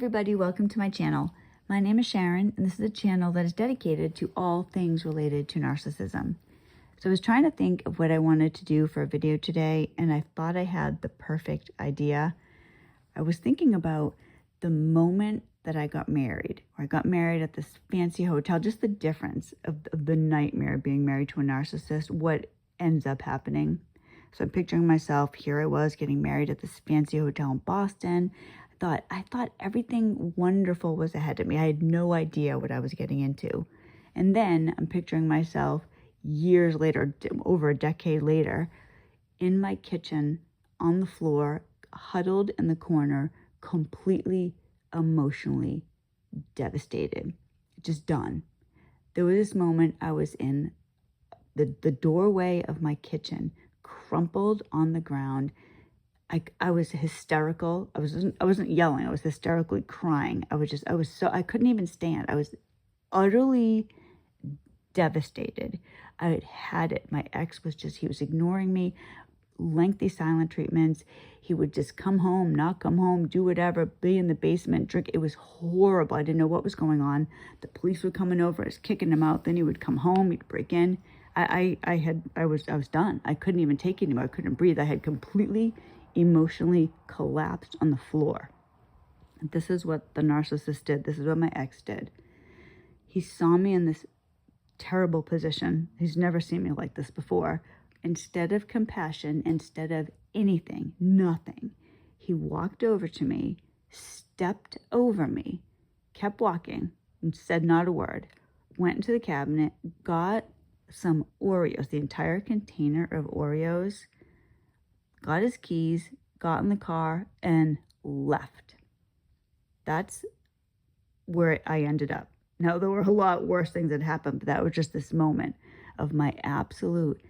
everybody, welcome to my channel. My name is Sharon, and this is a channel that is dedicated to all things related to narcissism. So I was trying to think of what I wanted to do for a video today, and I thought I had the perfect idea. I was thinking about the moment that I got married, or I got married at this fancy hotel, just the difference of the nightmare being married to a narcissist, what ends up happening. So I'm picturing myself, here I was getting married at this fancy hotel in Boston. I thought everything wonderful was ahead of me. I had no idea what I was getting into. And then I'm picturing myself years later, over a decade later, in my kitchen, on the floor, huddled in the corner, completely emotionally devastated, just done. There was this moment I was in the doorway of my kitchen, crumpled on the ground. I was hysterical. I wasn't yelling. I was hysterically crying. I couldn't even stand. I was utterly devastated. I had it. My ex he was ignoring me, lengthy silent treatments. He would just come home, not come home, do whatever, be in the basement, drink. It was horrible. I didn't know what was going on. The police were coming over. I was kicking him out. Then he would come home. He'd break in. I was done. I couldn't even take it anymore. I couldn't breathe. I had completely emotionally collapsed on the floor. This is what the narcissist did. This is what my ex did. He saw me in this terrible position. He's never seen me like this before. Instead of compassion, instead of anything, nothing, he walked over to me, stepped over me, kept walking, and said not a word, went into the cabinet, got some Oreos, the entire container of Oreos, got his keys, got in the car, and left. That's where I ended up. Now, there were a lot worse things that happened, but that was just this moment of my absolute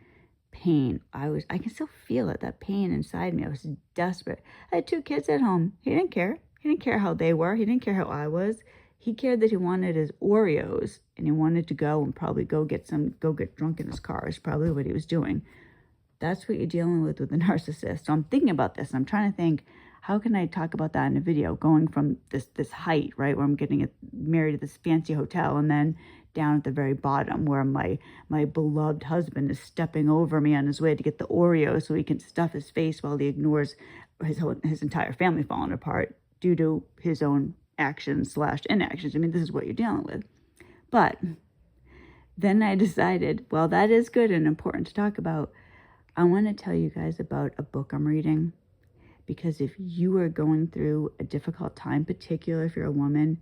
pain. I can still feel it, that pain inside me. I was desperate. I had 2 kids at home. He didn't care. He didn't care how they were. He didn't care how I was. He cared that he wanted his Oreos, and he wanted to go and probably go get drunk in his car is probably what he was doing. That's what you're dealing with a narcissist. So I'm thinking about this. I'm trying to think, how can I talk about that in a video, going from this height, right, where I'm getting married at this fancy hotel, and then down at the very bottom where my beloved husband is stepping over me on his way to get the Oreos so he can stuff his face while he ignores his entire family falling apart due to his own actions/inactions. I mean, this is what you're dealing with. But then I decided, well, that is good and important to talk about. I want to tell you guys about a book I'm reading, because if you are going through a difficult time, particularly if you're a woman,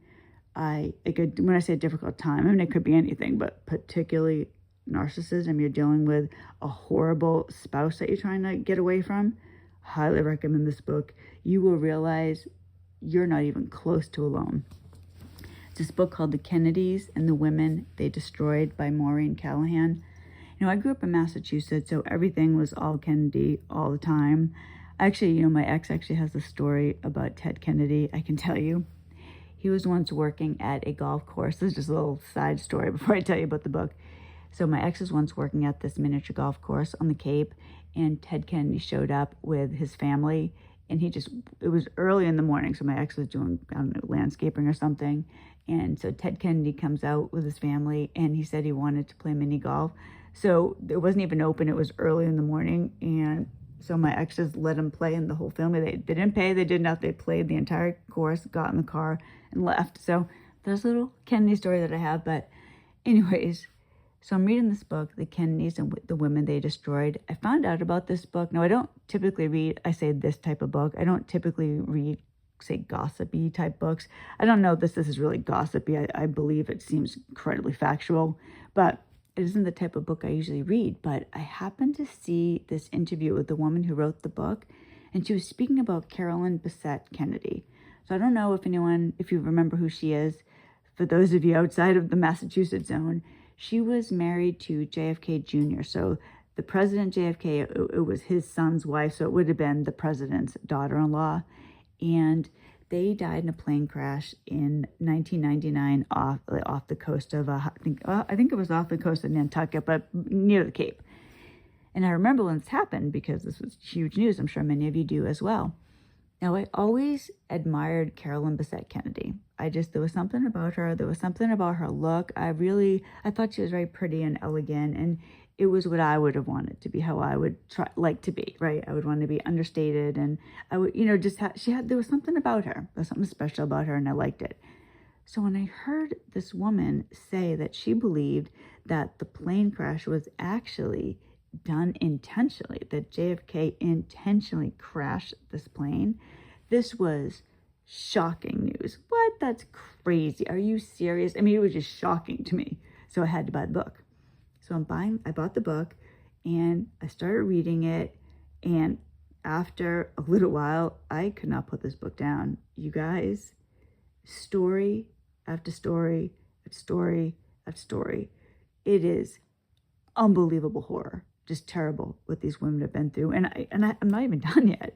when I say difficult time, I mean, it could be anything, but particularly narcissism, you're dealing with a horrible spouse that you're trying to get away from, highly recommend this book. You will realize you're not even close to alone. It's this book called The Kennedys and the Women They Destroyed by Maureen Callahan. You know, I grew up in Massachusetts, so everything was all Kennedy all the time. Actually, my ex actually has a story about Ted Kennedy, I can tell you. He was once working at a golf course. This is just a little side story before I tell you about the book. So my ex was once working at this miniature golf course on the Cape, and Ted Kennedy showed up with his family, and it was early in the morning, so my ex was doing, I don't know, landscaping or something. And so Ted Kennedy comes out with his family, and he said he wanted to play mini golf. So it wasn't even open. It was early in the morning, and so my ex just let him play, and the whole family, they didn't pay, they did nothing. They played the entire course, got in the car, and left. So there's a little Kennedy story that I have. But anyways, so I'm reading this book, The Kennedys and the Women They Destroyed. I found out about this book. Now, I don't typically read, I say this type of book. I don't typically read, say, gossipy type books. I don't know if this is really gossipy. I believe it seems incredibly factual, but it isn't the type of book I usually read. But I happened to see this interview with the woman who wrote the book, and she was speaking about Carolyn Bessette Kennedy. So I don't know if you remember who she is. For those of you outside of the Massachusetts zone, she was married to JFK Jr. So the president JFK, it was his son's wife, so it would have been the president's daughter-in-law. And they died in a plane crash in 1999 off the coast of, I think it was off the coast of Nantucket, but near the Cape. And I remember when this happened because this was huge news. I'm sure many of you do as well. Now, I always admired Carolyn Bessette Kennedy. There was something about her. There was something about her look. I thought she was very pretty and elegant, and it was what I would have wanted to be, how I would like to be, right? I would want to be understated, and I would, there was something about her. There was something special about her, and I liked it. So when I heard this woman say that she believed that the plane crash was actually done intentionally, that JFK intentionally crashed this plane, this was shocking news. What? That's crazy. Are you serious? I mean, it was just shocking to me. So I had to buy the book. So I bought the book and I started reading it. And after a little while, I could not put this book down. You guys, story after story after story after story. It is unbelievable horror. Just terrible what these women have been through. And I'm not even done yet.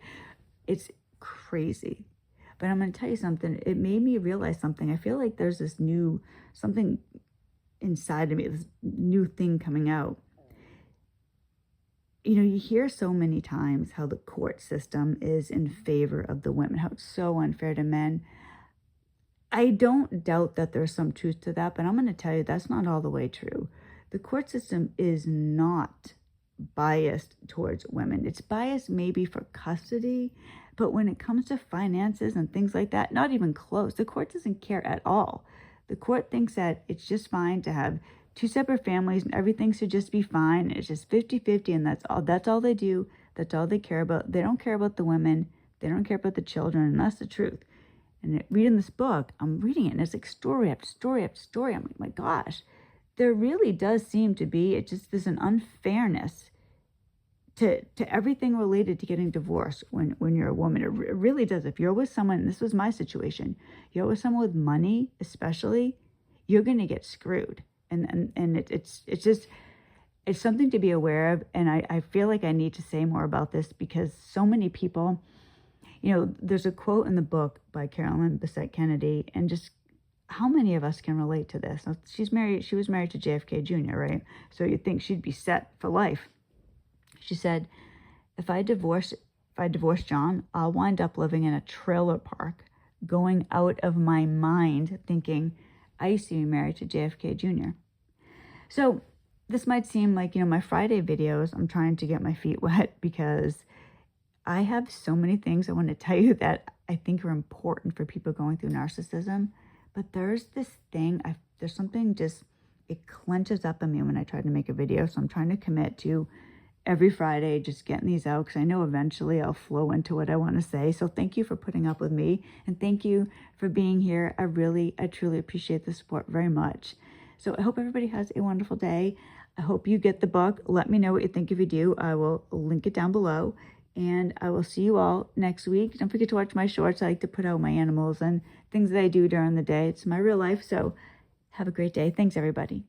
It's crazy. But I'm going to tell you something. It made me realize something. I feel like there's this something inside of me, this new thing coming out. You hear so many times how the court system is in favor of the women, how it's so unfair to men. I don't doubt that there's some truth to that, but I'm going to tell you that's not all the way true. The court system is not biased towards women. It's biased maybe for custody, but when it comes to finances and things like that, not even close. The court doesn't care at all. The court thinks that it's just fine to have two separate families and everything should just be fine. It's just 50-50 and that's all they do. That's all they care about. They don't care about the women. They don't care about the children, and that's the truth. And reading this book, I'm reading it and it's like story after story after story. I'm like, my gosh, there really does seem to be, there's an unfairness to everything related to getting divorced when you're a woman. It really does. If you're with someone, and this was my situation, you're with someone with money, especially, you're going to get screwed. And it's something to be aware of. And I feel like I need to say more about this because so many people, there's a quote in the book by Carolyn Bessette Kennedy, and just how many of us can relate to this? She was married to JFK Jr., right? So you'd think she'd be set for life. She said, if I divorce John, I'll wind up living in a trailer park, going out of my mind, thinking, I used to be married to JFK Jr. So this might seem like, my Friday videos, I'm trying to get my feet wet because I have so many things I want to tell you that I think are important for people going through narcissism. But there's this thing, there's something it clenches up in me when I try to make a video. So I'm trying to commit to every Friday, just getting these out because I know eventually I'll flow into what I want to say. So thank you for putting up with me. And thank you for being here. I truly appreciate the support very much. So I hope everybody has a wonderful day. I hope you get the book. Let me know what you think if you do. I will link it down below. And I will see you all next week. Don't forget to watch my shorts. I like to put out my animals and things that I do during the day. It's my real life. So have a great day. Thanks, everybody.